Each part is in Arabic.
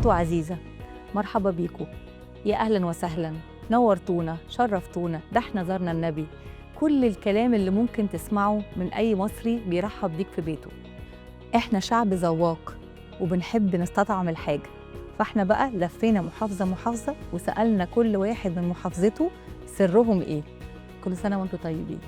خطوة عزيزة، مرحبا بيكم، يا أهلاً وسهلاً، نورتونا، شرفتونا، ده احنا زرنا النبي. كل الكلام اللي ممكن تسمعه من أي مصري بيرحب بيك في بيته. احنا شعب ذواق وبنحب نستطعم الحاجة، فاحنا بقى لفينا محافظة محافظة وسألنا كل واحد من محافظته سرهم ايه. كل سنة وانتم طيبين.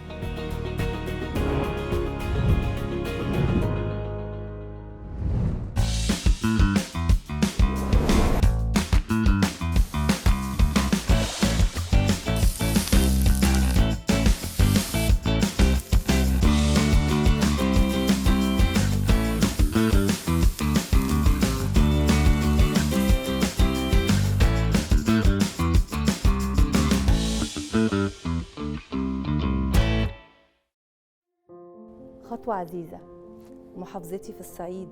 خطوة عزيزة، محافظتي في الصعيد،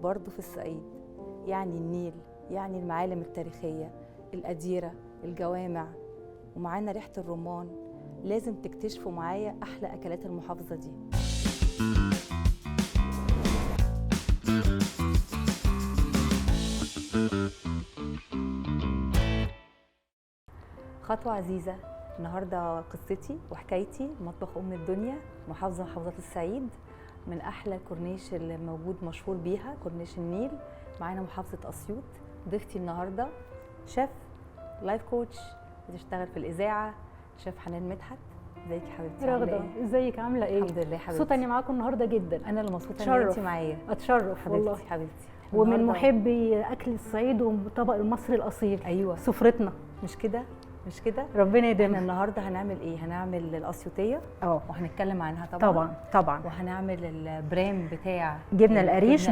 برضو في الصعيد، يعني النيل، يعني المعالم التاريخية، الأديرة، الجوامع، ومعانا ريحة الرمان. لازم تكتشفوا معايا أحلى أكلات المحافظة دي. خطوة عزيزة، النهاردة قصتي وحكايتي مطبخ أم الدنيا، محافظة الصعيد، من أحلى كورنيش اللي موجود مشهور بيها كورنيش النيل. معانا محافظة أسيوط. ضيفتي النهاردة شيف لايف كوتش بتشتغل في الإذاعة، شيف حنان مدحت. ازيك يا حبيبتي؟ رغدة، ازيك عاملة ايه؟ الحمد لله حبيبتي. مبسوطة اني معاكم النهاردة جدا. أنا اللي مبسوطة إن أنتِ معايا. أتشرف حبيبتي والله. حبيبتي. ومن محبي أكل الصعيد والطبق المصري الأصيل. أيوه سفرتنا. مش كده؟ مش كده؟ ربنا يديمها. احنا النهارده هنعمل ايه؟ هنعمل الاسيوطيه وهنتكلم عنها طبعا. وهنعمل البرام بتاع جبنه القريش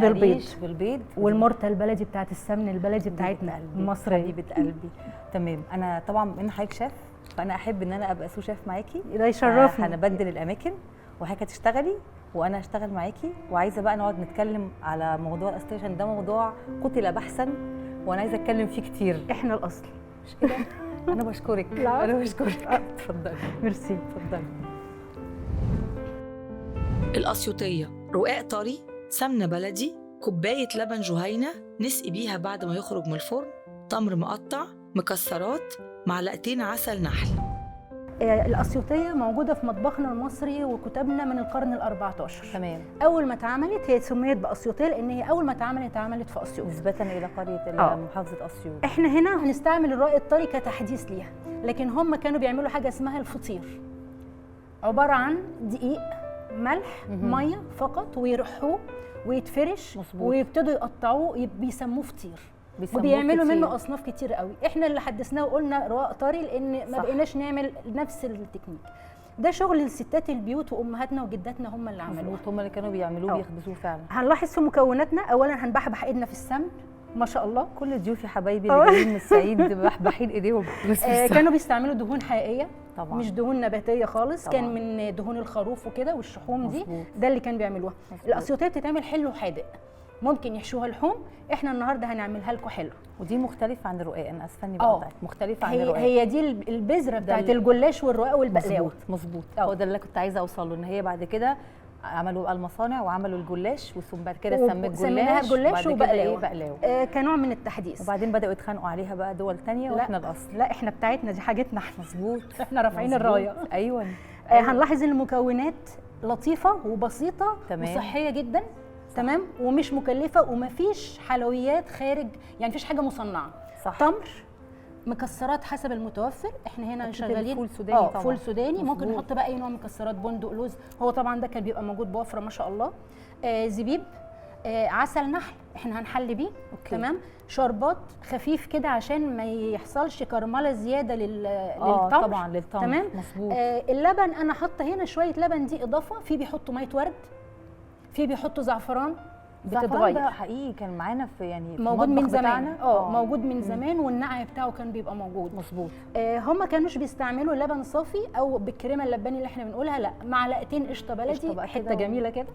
بالبيض والمرته البلدي بتاعت السمن البلدي بتاعتنا المصريه. حبيبه قلبي. تمام. انا طبعا من حضرتك شيف، فانا احب ان انا ابقى سو شيف معاكي. ده يشرفني. هنبدل الاماكن وحضرتك هتشتغلي وانا هشتغل معاكي، وعايزه بقى نقعد نتكلم على موضوع الاسيوطيه عشان ده موضوع قتل بحثا وانا عايزه اتكلم فيه كتير. احنا الاصل. مش كده؟ أنا بشكرك. أنا بشكرك. اتفضلي. ميرسي. اتفضلي. الأسيوطية رقاق طري، سمنة بلدي، كوباية لبن جهينة نسقي بيها بعد ما يخرج من الفرن، تمر مقطع، مكسرات، معلقتين عسل نحل. الأسيوطية موجودة في مطبخنا المصري وكتبنا من القرن ال14. تمام. أول ما اتعملت هي سميت بأسيوطية لأن هي أول ما اتعملت في أسيوط. نسبة إلى قرية محافظة أسيوط. إحنا هنا هنستعمل الرق الطري كتحديث ليها، لكن هم كانوا بيعملوا حاجة اسمها الفطير. عبارة عن دقيق، ملح، مية فقط، ويرحوه ويتفرش. مظبوط. ويبتدوا يقطعوه بيسموه فطير. وبيعملوا منه اصناف كتير قوي. احنا اللي حدثناه وقلنا رواق طري لان ما بقيناش نعمل نفس التكنيك ده. شغل الستات البيوت وامهاتنا وجداتنا هم اللي عملوه، هم اللي كانوا بيعملوه بيخبزوه فعلا. هنلاحظ في مكوناتنا اولا هنبحبح ايدنا في السمن ما شاء الله. كل ضيوفي حبايبي اللي جايين من الصعيد بحبحين ايديهم. كانوا بيستعملوا دهون حقيقيه طبعا، مش دهون نباتيه خالص. طبعا. كان من دهون الخروف وكده والشحوم دي. مظبوط. ده اللي كان بيعملوها. الاسيوطيه بتتعمل حلو وحادق، ممكن يحشوها لحوم. احنا النهارده هنعملها لكم حلو. ودي مختلفه عن الرقاق. انا اسفه اني بقطعك. مختلفه عن الرقاق. هي دي البذره بتاعت الجلاش والرقاق والبقلاوه. مظبوط. هو ده اللي كنت عايزه اوصل له، ان هي بعد كده عملوا بقى المصانع وعملوا الجلاش، ثم بعد كده سميناها جلاش وبقلاوه. بقلاوه. كنوع من التحديث. وبعدين بداوا يتخانقوا عليها بقى دول تانية. واحنا الاصل. لا احنا بتاعتنا دي حاجتنا احنا. مظبوط. احنا رافعين الرايه. ايوه. هنلاحظ ان المكونات لطيفه وبسيطه. تمام. وصحيه جدا. تمام. ومش مكلفه ومفيش حلويات خارج، يعني مفيش حاجه مصنعه. صح. تمر، مكسرات حسب المتوفر. احنا هنا شغالين فول سوداني. طبعا فول سوداني. مظبوط. ممكن نحط بقى اي نوع مكسرات، بندق، لوز. هو طبعا ده كان بيبقى موجود بوفره ما شاء الله. زبيب، عسل نحل احنا هنحل بيه. تمام. شربات خفيف كده عشان ما يحصلش كرمله زياده للتمر. طبعا للتمر. تمام. مظبوط. اللبن انا حاطه هنا شويه لبن، دي اضافه. في بيحطوا ميه ورد، في بيحطوا زعفران. بتتغير. ده حقيقي كان معانا في موجود من زمان. بتاعنا. موجود من زمان، والنقع بتاعه كان بيبقى موجود. مظبوط. هم كانوش بيستعملوا لبن صافي او بالكريمه اللباني اللي احنا بنقولها، لا، معلقتين قشطه بلدي، حته جميله كده،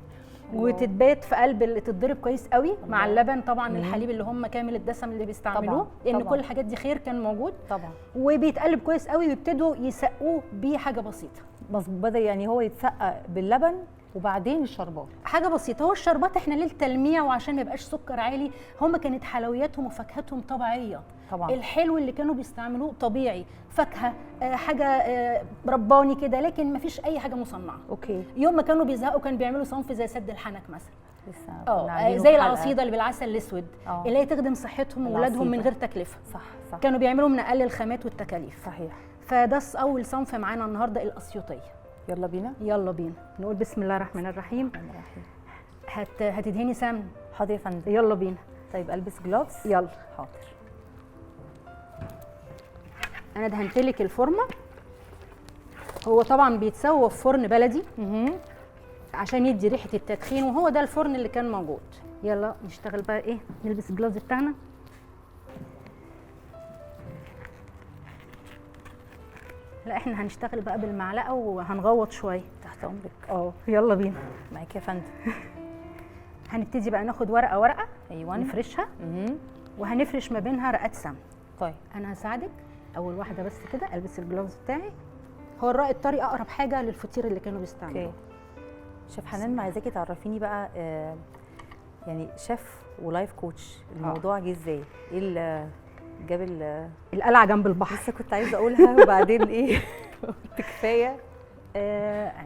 وتتبات في قلب اللي تتضرب كويس قوي مع اللبن طبعا. الحليب اللي هم كامل الدسم اللي بيستعملوه، لان كل الحاجات دي خير كان موجود طبعا. وبيتقلب كويس قوي، ويبتدوا يسقوه بحاجه بسيطه. بدا يعني هو يتسقى باللبن وبعدين الشربات. حاجه بسيطه، هو الشربات احنا للتلميع وعشان ما يبقاش سكر عالي، هم كانت حلوياتهم وفاكهتهم طبيعيه طبعا الحلو اللي كانوا بيستعملوه طبيعي، فاكهه حاجه رباني كده، لكن ما فيش اي حاجه مصنعه. اوكي. يوم ما كانوا بيزهقوا كانوا بيعملوا صنف زي سد الحنك مثلا، لسه زي العصيده اللي بالعسل الاسود اللي هي تخدم صحتهم واولادهم من غير تكلفه. صح. كانوا بيعملوا من اقل الخامات والتكاليف. صحيح. فده اول صنف معانا النهارده الاسيوطيه. يلا بينا. يلا بينا نقول بسم الله الرحمن الرحيم. هتدهني سمن. حاضر يا فندم. يلا بينا. طيب البس جلوفز. يلا. حاضر. انا دهنتلك الفورمه. هو طبعا بيتسوى في فرن بلدي عشان يدي ريحه التدخين، وهو ده الفرن اللي كان موجود. يلا نشتغل بقى ايه، نلبس الجلوفز بتاعنا. لا احنا هنشتغل بقى بالمعلقه وهنغوط شويه. تحت امرك. يلا بينا. معاكي يا فندم. هنبتدي بقى ناخد ورقه ورقه. ايوه. نفرشها. وهنفرش ما بينها رقات سمن. طيب انا هساعدك. اول واحده بس كده البس الجلوفز بتاعي. هو الرق الطري اقرب حاجه للفطير اللي كانوا بيستعملوه. اوكي. شيف حنان، عايزاكي تعرفيني بقى يعني شيف ولايف كوتش، الموضوع جه ازاي؟ ايه اللي جاب القلعه جنب البحر؟ لسه كنت عايزه اقولها وبعدين ايه كفايه.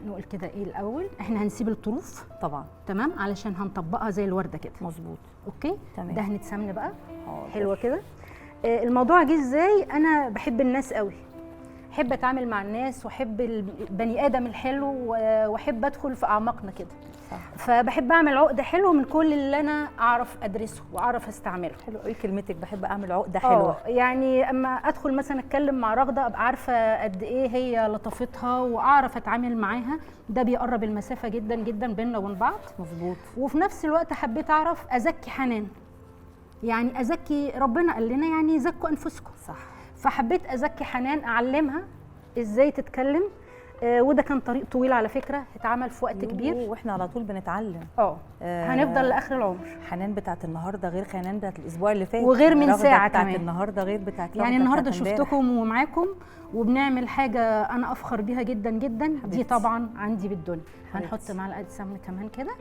نقول كده ايه الاول، احنا هنسيب الطروف طبعا تمام علشان هنطبقها زي الورده كده. مظبوط. اوكي تمام. دهنه سمنه بقى. حاضر. حلوه كده. الموضوع جه ازاي، انا بحب الناس قوي، احب اتعامل مع الناس واحب البني ادم الحلو واحب ادخل في اعماقنا كده. صح. فبحب اعمل عقده حلوه من كل اللي انا اعرف ادرسه واعرف استعمله. حلو قوي كلمتك، بحب اعمل عقده حلوه. يعني اما ادخل مثلا اتكلم مع رغده ابقى عارفه قد ايه هي لطافتها واعرف اتعامل معاها، ده بيقرب المسافه جدا جدا بيننا وبين بعض. مظبوط. وفي نفس الوقت حبيت اعرف ازكي حنان، يعني ازكي، ربنا قال لنا يعني زكوا انفسكم. صح. فحبيت ازكي حنان، اعلمها ازاي تتكلم. وده كان طريق طويل على فكره، اتعمل في وقت كبير واحنا على طول بنتعلم. هنفضل لاخر العمر. حنان بتاعت النهارده غير حنان بتاعت الاسبوع اللي فات، وغير من ساعه بتاعت كمان. النهارده غير بتاعت يعني النهارده شفتكم ومعاكم وبنعمل حاجه انا افخر بيها جدا جدا. حبيبتي. دي طبعا عندي بالدنيا. هنحط معلقه سمن كمان كده،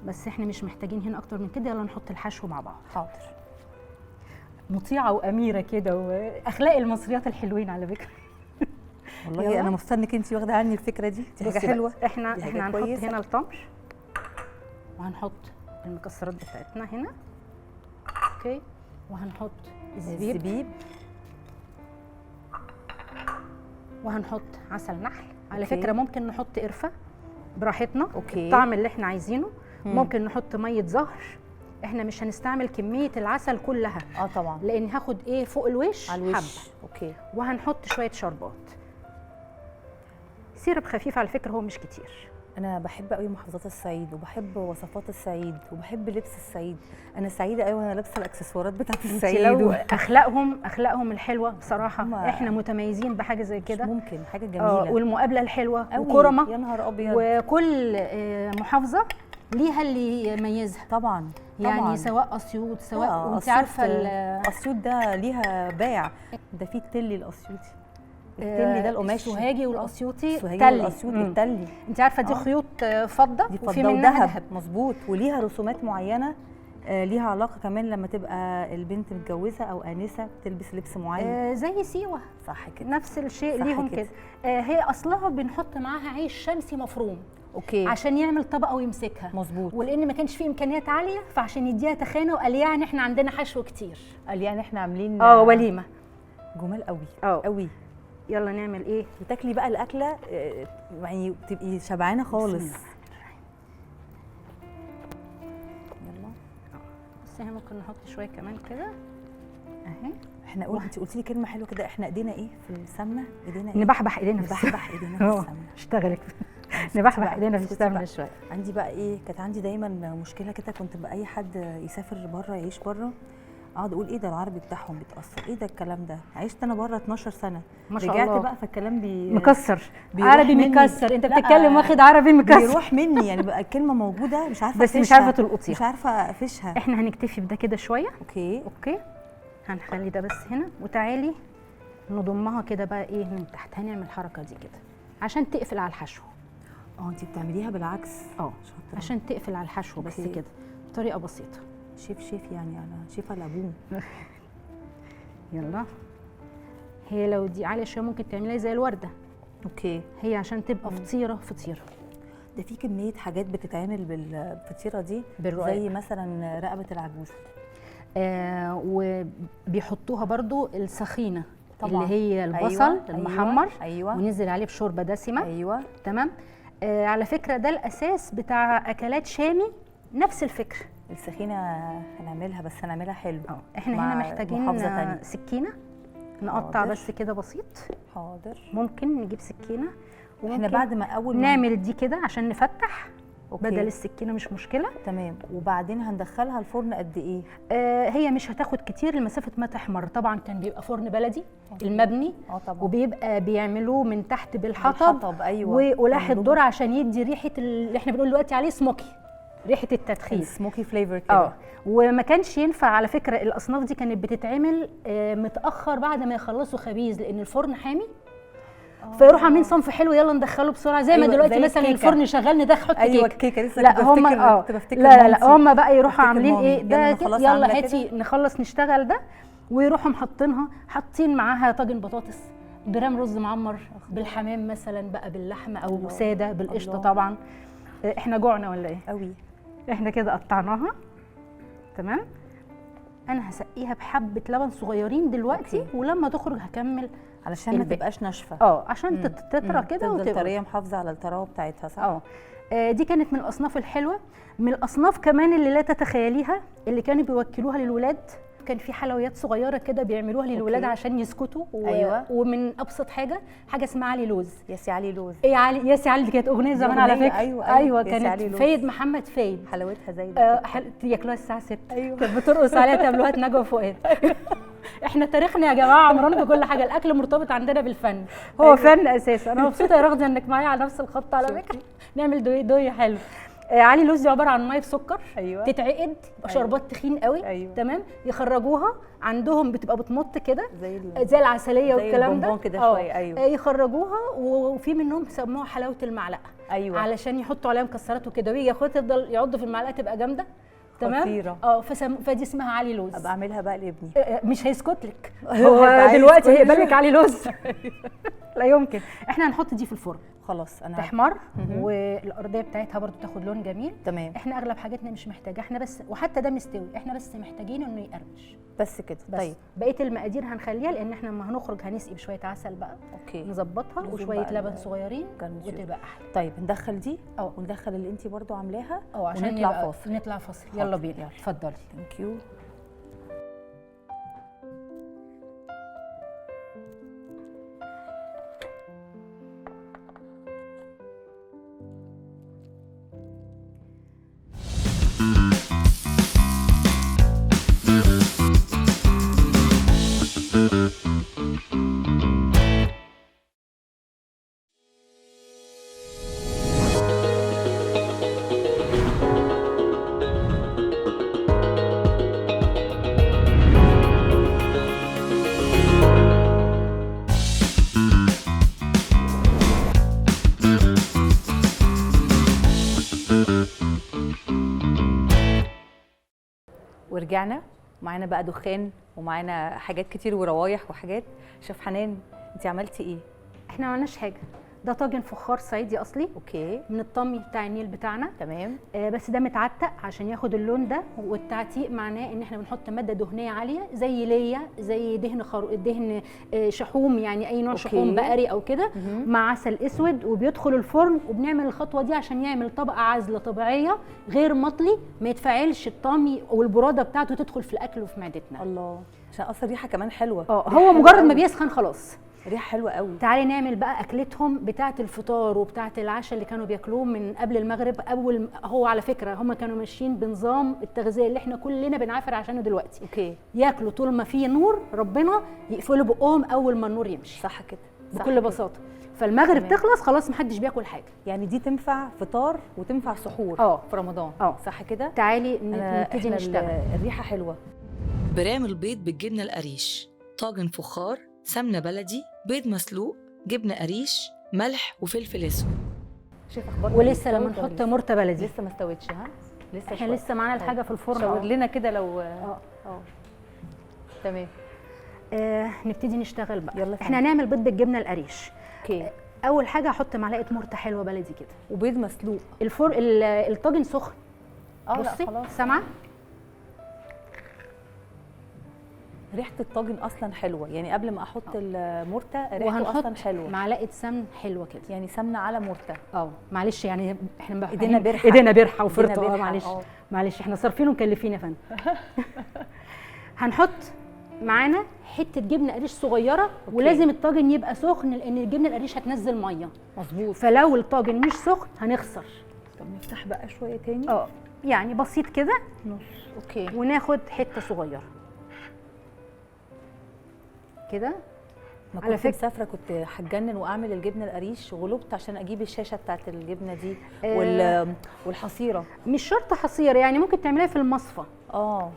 بس احنا مش محتاجين هنا اكتر من كده. يلا نحط الحشو مع بعض. حاضر. مطيعه واميره كده، واخلاق المصريات الحلوين على فكره. والله انا مبسوطه انك انت واخده عني الفكره دي حاجه حلوه. احنا هنحط هنا التمر وهنحط المكسرات بتاعتنا هنا. اوكي. وهنحط الزبيب وهنحط عسل نحل. على فكره ممكن نحط قرفه براحتنا. اوكي. الطعم اللي احنا عايزينه. ممكن نحط ميه زهر. احنا مش هنستعمل كميه العسل كلها. طبعا، لان هاخد ايه فوق الوش على الوش. حبه. اوكي. وهنحط شويه شربات، سيرب خفيف على فكره، هو مش كتير. انا بحب قوي محافظات الصعيد وبحب وصفات الصعيد وبحب لبس الصعيد. انا سعيده قوي وانا لابسه الاكسسوارات بتاعت الصعيد. اخلاقهم الحلوه بصراحه، احنا متميزين بحاجه زي كده. ممكن حاجه جميله. والمقابله الحلوه وكرمه. يا نهار ابيض. وكل محافظه ليها اللي يميزها. طبعا. يعني سواء اسيوط سواء انت عارفه اسيوط ده ليها باع. ده في التلي الاسيوطي، التلي ده القماش السوهاجي والاسيوطي. التلي انت عارفه دي خيوط فضه دي وفي منها ذهب. مظبوط. وليها رسومات معينه ليها علاقه كمان لما تبقى البنت متجوزه او انسه تلبس لبس معين. زي سيوه. صح كده. نفس الشيء ليهم كده. هي اصلها بنحط معاها عيش شمسي مفروم. اوكي. عشان يعمل طبقه ويمسكها. مظبوط. ولان ما كانش فيه امكانيات عاليه فعشان يديها تخانه وقال يعني احنا عندنا حشو كتير. قال يعني احنا عاملين وليمه. جمال قوي قوي. يلا نعمل ايه؟ وتاكلي بقى الاكله يعني تبقي شبعانه خالص. يلا. بس هنا ممكن نحط شويه كمان كده اهي. احنا انت قلتي لي كلمه حلوه كده، احنا ايدينا ايه في السمنه؟ ايدينا ايه؟ نبحبح ايدينا في السمنه. اشتغلت. نبحبح ايدينا في السمنه شويه. عندي بقى ايه، كانت عندي دايما مشكله كده، كنت بقى اي حد يسافر بره يعيش بره اقعد اقول ايه ده العربي بتاعهم بيتاثر، ايه ده الكلام ده. عشت انا بره 12 سنه ما شاء رجعت الله. بقى فالكلام مكسر عربي مكسر. انت بتتكلم واخد عربي مكسر بيروح مني. يعني بقى الكلمه موجوده مش عارفه بس مش عارفه تلقطيها، مش عارفه اقفشها. احنا هنكتفي بده كده شويه. اوكي. هنخلي ده بس هنا. وتعالي نضمها كده بقى ايه من تحت. هنعمل الحركه دي كده عشان تقفل على الحشو. انت بتعمليها بالعكس. شاطره، عشان تقفل على الحشو بس أوكي. كده بطريقه بسيطه. شيف يعني انا شيفه لابون. يلا، هي لو دي عاليه شويه ممكن تعمليها زي الورده. اوكي. هي عشان تبقى فطيره ده في كميه حاجات بتتعمل بالفطيره دي بالرقاق. زي مثلا رقبه العجوز. وبيحطوها برضو السخينه طبعا. اللي هي البصل المحمر. ايوه. وننزل عليه بشوربه دسمه. ايوه. تمام. على فكره ده الاساس بتاع اكلات شامي، نفس الفكره. السخينه هنعملها، بس هنعملها حلو. احنا هنا محتاجين سكينه نقطع حاضر. بس كده بسيط. حاضر. ممكن نجيب سكينه، احنا بعد ما نعمل دي كده عشان نفتح. أوكي. بدل السكينه مش مشكله. تمام. وبعدين هندخلها الفرن قد ايه؟ هي مش هتاخد كتير لمسافه ما تحمر. طبعا كان بيبقى فرن بلدي المبني. طبعا. وبيبقى بيعملوه من تحت بالحطب. ايوه. وقلاح الذره عشان يدي ريحه اللي احنا بنقول دلوقتي عليه سموكي، ريحه التدخين، سموكي فليفر كده. وما كانش ينفع على فكره. الاصناف دي كانت بتتعمل متاخر بعد ما يخلصوا خبيز، لان الفرن حامي. فيروحوا عاملين صنف حلو، يلا ندخله بسرعه زي ما دلوقتي زي مثلا الفرن شغال نحط ايوه كيكه. كيكه لسه لا هم لا هم بقى يروحوا عاملين ايه ده، يلا هاتي نخلص نشتغل ده، ويروحوا حاطين معاها طاجن بطاطس، جرام رز معمر بالحمام مثلا بقى باللحمه او ساده بالقشطه. طبعا احنا جوعنا ولا ايه قوي. احنا كده قطعناها تمام. انا هسقيها بحبه لبن صغيرين دلوقتي. أوكي. ولما تخرج هكمل علشان ما تبقاش ناشفه. عشان تطرى كده وتبقى طريه محافظه على الطراوه بتاعتها. صح. دي كانت من الاصناف الحلوه. من الاصناف كمان اللي لا تتخيليها اللي كانوا بيوكلوها للولاد، كان في حلويات صغيره كده بيعملوها للولاد عشان يسكتوا. أيوة. ومن ابسط حاجه اسمها علي لوز. يا سي علي لوز. ايه يا سي علي دي كانت اغنيه زمان على فكره. ايوه كانت فايد محمد فايد. حلاوتها زي ده. ياكلوها الساعه 6. أيوة. كانت بترقص عليها تابلوهات نجوى فؤاد. احنا تاريخنا يا جماعه عمران بكل حاجه. الاكل مرتبط عندنا بالفن، هو فن اساسا. انا مبسوطه يا رغده انك معايا على نفس الخط على فكره. نعمل دوي حلو. علي لوز دي عباره عن ميه بسكر. أيوة. تتعقد شربات تخين قوي. أيوة. تمام. يخرجوها عندهم بتبقى بتمط كده زي العسليه والكلام ده كده شويه. ايوه. يخرجوها. وفي منهم سموها حلاوه المعلقه. ايوه. علشان يحطوا عليها مكسرات وكده، ويجي ياخدها تفضل يعض في المعلقه تبقى جامده. تمام. فدي اسمها علي لوز. ابقى اعملها بقى لابني. مش هيسكت لك. هو دلوقتي هيقبل لك علي لوز. لا يمكن. احنا هنحط دي في الفرن خلاص. انا تحمر والارضيه بتاعتها برضو تاخد لون جميل. تمام. احنا اغلب حاجاتنا مش محتاجه، احنا بس، وحتى ده مستوي، احنا بس محتاجين انه يقرمش بس كده. طيب بقيه المقادير هنخليها، لان احنا لما هنخرج هنسقي بشويه عسل بقى. اوكي. نظبطها وشويه لبن صغيرين وتبقى احلى. طيب ندخل دي وندخل اللي انت برضو عاملاها عشان نطلع فاصل. يلا بينا. اتفضلي. ثانك يو. ورجعنا معانا بقى دخان ومعانا حاجات كتير وروايح وحاجات. شيف حنان انت عملتي ايه؟ احنا ما عملناش حاجه. ده طاجن فخار صعيدي اصلي. اوكي. من الطمي بتاع النيل بتاعنا. تمام. بس ده متعتق عشان ياخد اللون ده. والتعتيق معناه ان احنا بنحط ماده دهنيه عاليه زي ليا، زي دهن شحوم، يعني اي نوع شحوم بقري او كده، مع عسل اسود. وبيدخل الفرن وبنعمل الخطوه دي عشان يعمل طبقه عازله طبيعيه غير مطلي، ما يتفاعلش الطامي والبراده بتاعته تدخل في الاكل وفي معدتنا. الله. عشان اصلا ريحه كمان حلوه. هو مجرد ما بيسخن خلاص ريحه حلوه قوي. تعالي نعمل بقى اكلتهم بتاعه الفطار وبتاعه العشاء اللي كانوا بياكلوه من قبل المغرب. هو على فكره هم كانوا ماشيين بنظام التغذيه اللي احنا كلنا بنعافر عشانه دلوقتي. اوكي. ياكلوا طول ما في نور ربنا، يقفلوا بقهم اول ما النور يمشي. صح كده. بكل بساطه. فالمغرب تخلص خلاص محدش بياكل حاجه. يعني دي تنفع فطار وتنفع سحور في رمضان. صح كده. تعالي نبتدي نشتغل. الريحه حلوه. برام البيض بالجبنه القريش، طاجن فخار، سمنه بلدي، بيض مسلوق، جبنه قريش، ملح وفلفل اسود. شوف اخبارنا ولسه لما استوت ولا نحط مرته بلدي لسه ما استوتش ها؟ لسه احنا شوية. لسه معانا الحاجه في الفرن شاور أهو. لنا كده لو اه تمام. نبتدي نشتغل بقى. يلا احنا هنعمل بيض بالجبنه القريش. اوكي. اول حاجه هحط معلقه مرته حلوه بلدي كده. وبيض مسلوق. الطاجن سخن. لا بصي خلاص. سامعه؟ ريحه الطاجن اصلا حلوه، يعني قبل ما احط المرته ريحته وهنحط اصلا حلوه. معلقه سمن حلوه كده. يعني سمنه على مرته. معلش يعني احنا ايدينا برحه. ايدينا برحه وفرطه. إيدينا برحة، معلش معلش احنا صارفين ومكلفين يا فندم. هنحط معانا حته جبنه قريش صغيره. ولازم الطاجن يبقى سخن لان الجبنه القريش هتنزل ميه. مظبوط. فلو الطاجن مش سخن هنخسر. طب نفتح بقى شويه تاني. يعني بسيط كده. نص. اوكي. وناخد حته صغيره كده. ما على كنت فكرة مسافره كنت هتجنن واعمل الجبنه القريش، وغلبت عشان اجيب الشاشه بتاعت الجبنه دي والحصيره. مش شرط حصيره، يعني ممكن تعمليها في المصفى.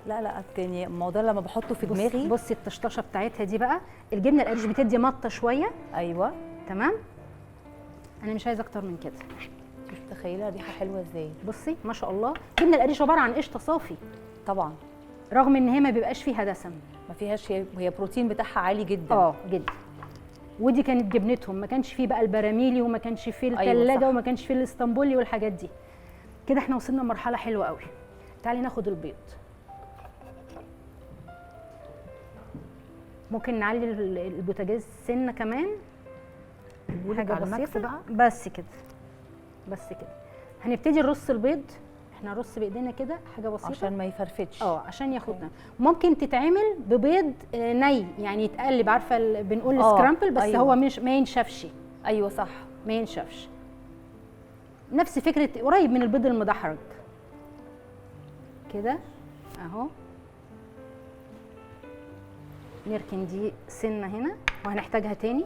لا يعني الموضوع لما بحطه في دماغي. بصي الطشطشه بتاعتها دي بقى، الجبنه القريش بتدي مطه شويه. ايوه تمام. انا مش عايزه اكتر من كده. مش متخيله ريحه حلوه ازاي. بصي ما شاء الله، الجبنه القريش عباره عن قشطه صافي، طبعا رغم ان هي ما بيبقاش فيها دسم. ما فيهاش، هي بروتين بتاعها عالي جدا. جدا. ودي كانت جبنتهم، ما كانش فيه بقى البراميلي وما كانش فيه أيوة الثلاجه صح. وما كانش فيه الاسطنبولي والحاجات دي. كده احنا وصلنا لمرحله حلوه قوي. تعالي ناخد البيض. ممكن نعلي البوتاجاز سنه كمان، حاجه على ماكس بسيطه بقى. بس كده. بس كده هنبتدي نرص البيض. احنا نرص بايدينا كده حاجه بسيطه عشان ما يفرفتش. عشان ياخدنا. ممكن تتعمل ببيض ني، يعني يتقلب، عارفه بنقول سكرامبل، بس أيوة. هو مش ما ينشفش. ايوه صح. ما ينشفش. نفس فكره، قريب من البيض المدحرج كده اهو. نركن دي سنه هنا وهنحتاجها تاني.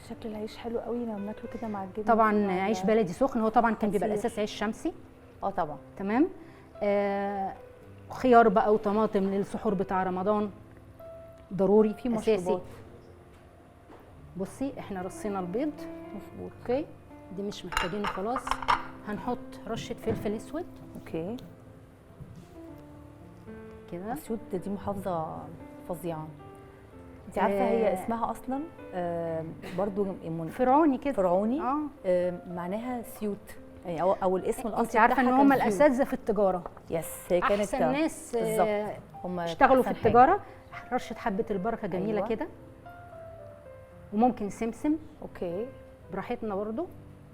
شكل العيش حلو قوي لما بناكله كده مع الجبنه. طبعا عيش بلدي سخن، هو طبعا كان بيبقى عصير. الاساس عيش شمسي. طبعا. تمام. خيار بقى وطماطم للسحور بتاع رمضان، ضروري في اساسي. مشروبات. بصي احنا رصينا البيض. مظبوط. اوكي، دي مش محتاجينه خلاص. هنحط رشه فلفل اسود اوكي كده. اسيوط دي محافظه فظيعه. انت عارفه هي اسمها اصلا برضو فرعوني كده. فرعوني. معناها سيوط، يعني او الاسم الاصلي. انت عارفه ان هم الاساتذه في التجاره. يس، هي كانت احسن ناس هم اشتغلوا في التجاره. رشه حبه البركه جميله. أيوة. كده. وممكن سمسم. اوكي براحتنا برضو.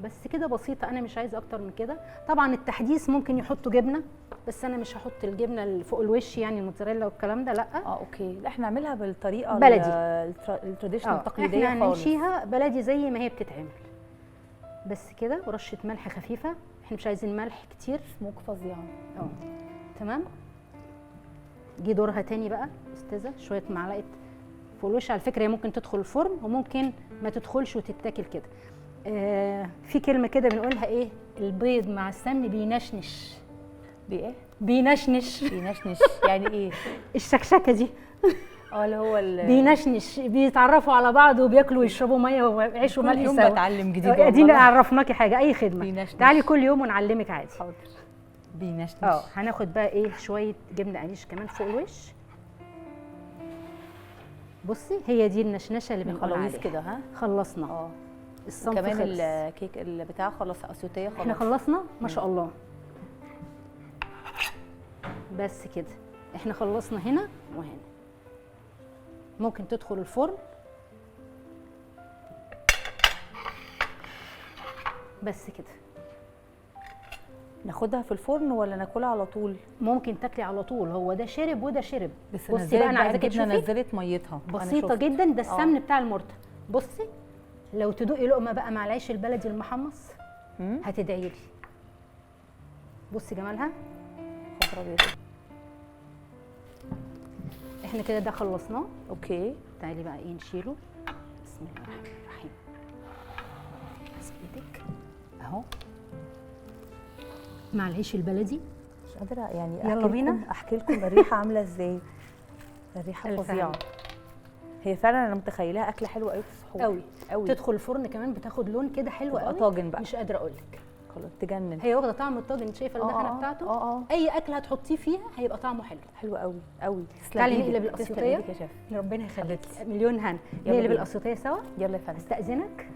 بس كده بسيطه، انا مش عايزه اكتر من كده. طبعا التحديث ممكن يحطوا جبنه، بس انا مش هحط الجبنه اللي فوق الوش، يعني الموتزاريلا والكلام ده لا. اوكي. لا احنا نعملها بالطريقه بلدي. التراديشنال التقليديه احنا خالص. هنمشيها بلدي زي ما هي بتتعمل. بس كده، ورشه ملح خفيفه، احنا مش عايزين ملح كتير. سموك فظيعه. تمام. جه دورها تاني بقى استاذه، شويه معلقه فوق الوش. على فكره هي ممكن تدخل الفرن وممكن ما تدخلش وتتاكل كده. في كلمه كده بنقولها ايه؟ البيض مع السمن بينشنش. بايه؟ بينشنش. بينشنش يعني ايه؟ الشكشكه دي. اللي هو بينشنش، بيتعرفوا على بعض وبياكلوا ويشربوا ميه ويعيشوا ملح سوا. كل يوم بتعلم جديد. ادينا عرفناكي حاجه، اي خدمه. بينشنش. تعالي كل يوم ونعلمك عادي. حاضر. بينشنش. هناخد بقى ايه؟ شويه جبنه قريش كمان فوق الوش. بصي هي دي النشنشه اللي بنقول عليها كده. ها خلصنا. الصنف كمان خلص. الكيك اللي بتاع خلاص، اسيوطيه خلاص. احنا خلصنا ما شاء الله. بس كده احنا خلصنا هنا وهنا. ممكن تدخل الفرن. بس كده. ناخدها في الفرن ولا ناكلها على طول؟ ممكن تاكلي على طول، هو ده شرب وده شرب. بس بصي بقى، انا عايزاكي جبنه تشوفي. نزلت ميتها بسيطه جدا. ده السمن بتاع المرته. بصي لو تدوقي لقمه بقى مع العيش البلدي المحمص هتدعي لي. بصي جمالها. احنا كده ده خلصناه. اوكي. تعالي بقى ايه نشيله. بسم الله الرحمن الرحيم. بس بايدك اهو مع العيش البلدي. مش قادره يعني يلا بينا احكي لكم الريحه عامله ازاي. الريحه فظيعه. هي فعلا انا متخيلها اكله حلوه قوي في السحور قوي قوي. تدخل الفرن كمان بتاخد لون كده حلو تبقى قوي، طاجن بقى. مش قادره اقول لك. خلاص تجنن. هي واخده طعم الطاجن، انت شايفه الدهنه بتاعته. اي اكل هتحطيه فيها هيبقى طعمه حلو. حلو قوي قوي. تعالي نقلب القسيطيه يا شيف. ربنا يخليك، حبيبتي. مليون هنا. يلا نقلب بينا. القسيطيه سوا. يلا يا فندم. استاذنك،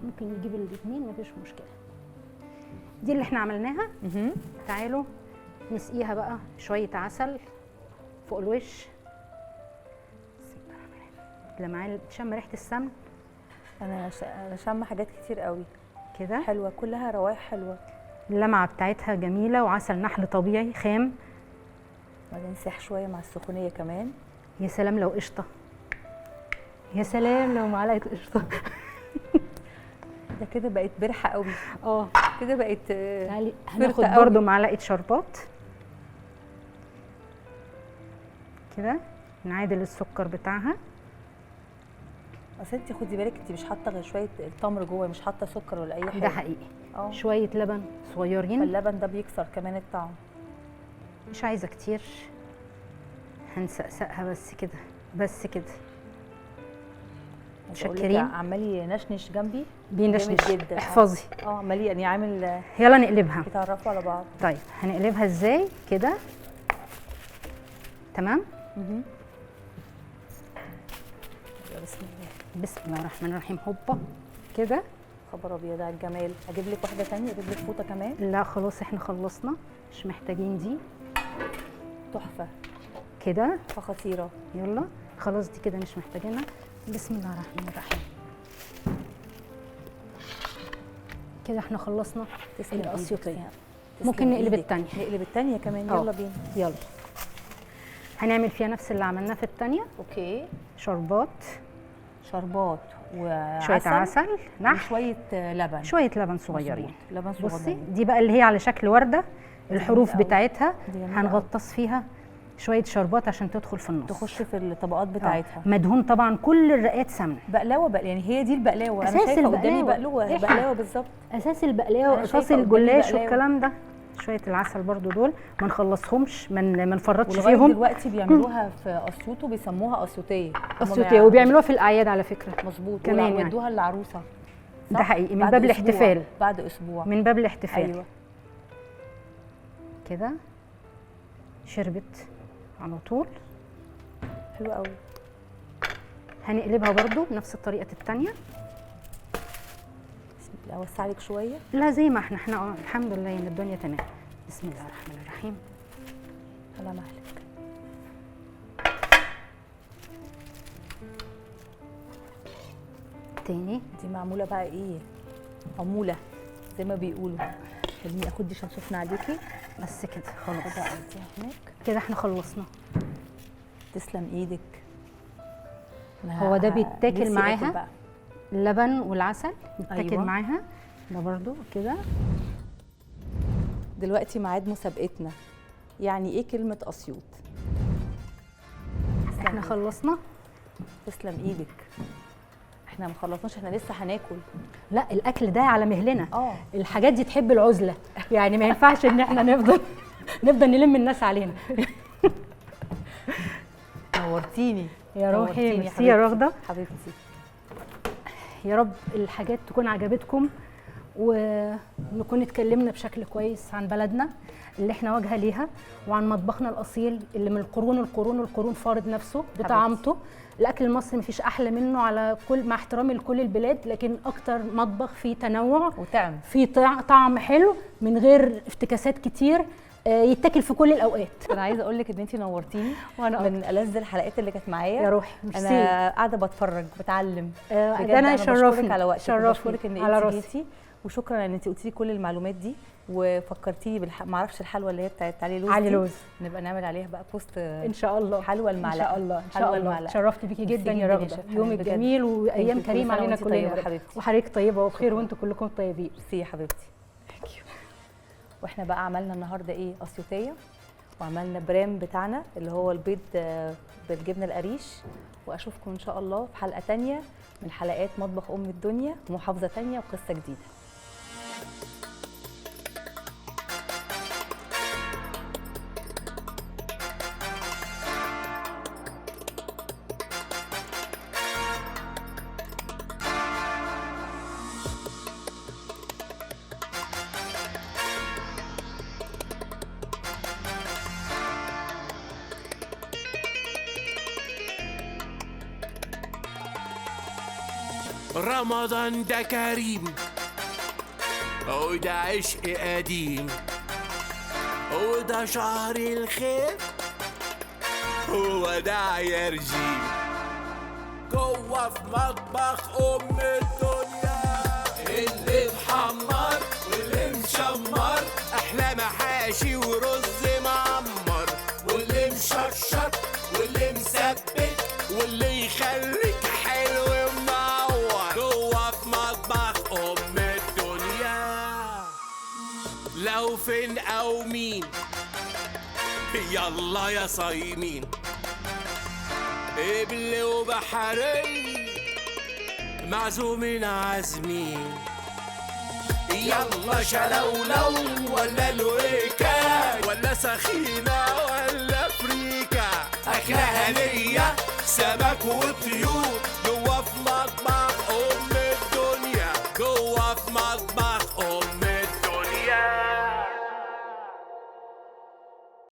ممكن نجيب الاثنين مفيش مشكله. دي اللي احنا عملناها. تعالوا نسقيها بقى شويه عسل فوق الوش. لما تشم ريحه السمن انا شامه حاجات كتير قوي كده حلوه، كلها روايح حلوه. اللمعه بتاعتها جميله، وعسل نحل طبيعي خام. وبعدين نسيح شويه مع السخونيه كمان. يا سلام لو قشطه، يا سلام لو معلقه قشطه. ده كده بقت برحه قوي. كده بقت. تعالي هناخد قوي. برضو معلقه شربات كده، نعادل السكر بتاعها. اصل انت خدي بالك انت مش حاطه غير شويه التمر جوه، مش حاطه سكر ولا اي حاجه. ده حقيقي. شويه لبن صغيرين، فاللبن ده بيكسر كمان الطعم. مش عايزه كتير، هنسقسقها بس كده بس كده. متشكرين. عمال ينشنش جنبي بينشنش جدا. احفظي. عمال يعني عامل. يلا نقلبها. يتعرفوا على بعض. طيب هنقلبها ازاي كده؟ تمام. بسم الله. بسم الله الرحمن الرحيم. هوبا كده. خبر ابيض على الجمال. اجيب لك واحده ثانيه، اجيب لك فوطه كمان. لا خلاص احنا خلصنا، مش محتاجين دي. تحفه كده فخطيره. يلا خلاص دي كده مش محتاجينها. بسم الله الرحمن الرحيم. كده احنا خلصنا القسيطيه. ممكن نقلب الثانيه. نقلب الثانيه كمان. يلا بينا. يلا هنعمل فيها نفس اللي عملناه في الثانيه. اوكي. شربات وعسل، شويه عسل نحل، وشويه لبن، شويه لبن صغيرين. لبن صغير. بصي دي بقى اللي هي على شكل ورده، الحروف بتاعتها هنغطس فيها شويه شربات عشان تدخل في النص، تخش في الطبقات بتاعتها. مدهون طبعا كل الرقات سمنه. بقلاوه يعني هي دي البقلاوه. أساس انا شايفه البقلاوة. قدامي بقلاوه بالظبط. اساس البقلاوه أنا واساس شايفة الجلاش قدامي والكلام ده. شويه العسل برضو دول ما نخلصهمش، ما نفرطش ولغاية فيهم. دلوقتي بيعملوها في اسيوط وبيسموها اسيوطيه. اسيوطيه، وبيعملوها في الاعياد على فكره. مظبوط. كمان يعني ويدوها للعروسه. ده حقيقي، من باب الاحتفال. بعد اسبوع. من باب الاحتفال. ايوه كده شربت على طول. حلو قوي. هنقلبها برضو بنفس الطريقه الثانيه. بسم الله. اوسع لك شويه. لا زي ما احنا الحمد لله ان الدنيا تمام. بسم الله الرحمن الرحيم. على مهلك. تاني. دي معموله بقى ايه؟ عموله زي ما بيقولوا. خليني اخد دي عشان سخنه عليكي. بس كده خلاص. كده هناك. كده احنا خلصنا. تسلم ايدك. هو ده بيتاكل معاها بقى. اللبن والعسل بيتاكل أيوة. معاها ده برضو كده. دلوقتي ميعاد مسابقتنا. يعني ايه كلمه اسيوط؟ احنا خلصنا. تسلم ايدك. احنا ما خلصناش، احنا لسه هناكل. لا الاكل ده على مهلنا. اه الحاجات دي تحب العزله، يعني ما ينفعش ان احنا نفضل نلم الناس علينا. نورتيني يا روحي. ميرسي يا رغده حبيبتي. يا رب الحاجات تكون عجبتكم، ونكون اتكلمنا بشكل كويس عن بلدنا اللي احنا واجهه ليها، وعن مطبخنا الاصيل اللي من القرون فارض نفسه بطعامته. الاكل المصري مفيش احلى منه، على كل مع احترامي لكل البلاد، لكن اكتر مطبخ فيه تنوع وطعم، فيه طعم حلو من غير افتكاسات كتير، يتاكل في كل الاوقات. انا عايزه اقول لك ان انتي نورتيني، وانا من ألذ الحلقات اللي كانت معايا يا روحي. انا قاعده بتفرج بتعلم. ده انا شرفني على وقتك، شرفني ان على انتي راسي. جيتي، وشكرا ان انتي قلتي لي كل المعلومات دي، وفكرتيني ما اعرفش الحلوى اللي هي بتاعت علي لوز. نبقى نعمل عليها بقى بوست ان شاء الله. حلوى المعلقه. ان شاء الله ان شاء الله. شرفت بيكي جدا يا رغده. يومك جميل وايام كريمه علينا كلنا، وحضرتك طيبه وبخير وانتم كلكم طيبين. ميرسي يا حبيبتي. واحنا بقى عملنا النهارده ايه؟ اسيوطيه، وعملنا برام بتاعنا اللي هو البيض بالجبنه القريش. واشوفكم ان شاء الله في حلقه تانية من حلقات مطبخ ام الدنيا، ومحافظه تانية وقصه جديده. رمضان ده كريم وده عشق قديم وده شهر الخير هو ده عيرجيم جوه في مطبخ ام الدنيا اللي محمر واللي مشمر احلى محاشي ورز معمر واللي مشطشط واللي مثبت واللي يخليك حلو ومنور جوه في مطبخ ام الدنيا لو فين او مين يلا يا صايمين قبل وبحري معزومين عازمين يلا شلولو ولا الويكا ولا سخينة ولا فريكا أكلها ليا سمك وطيور جوا في مطبخ أم الدنيا جوا في مطبخ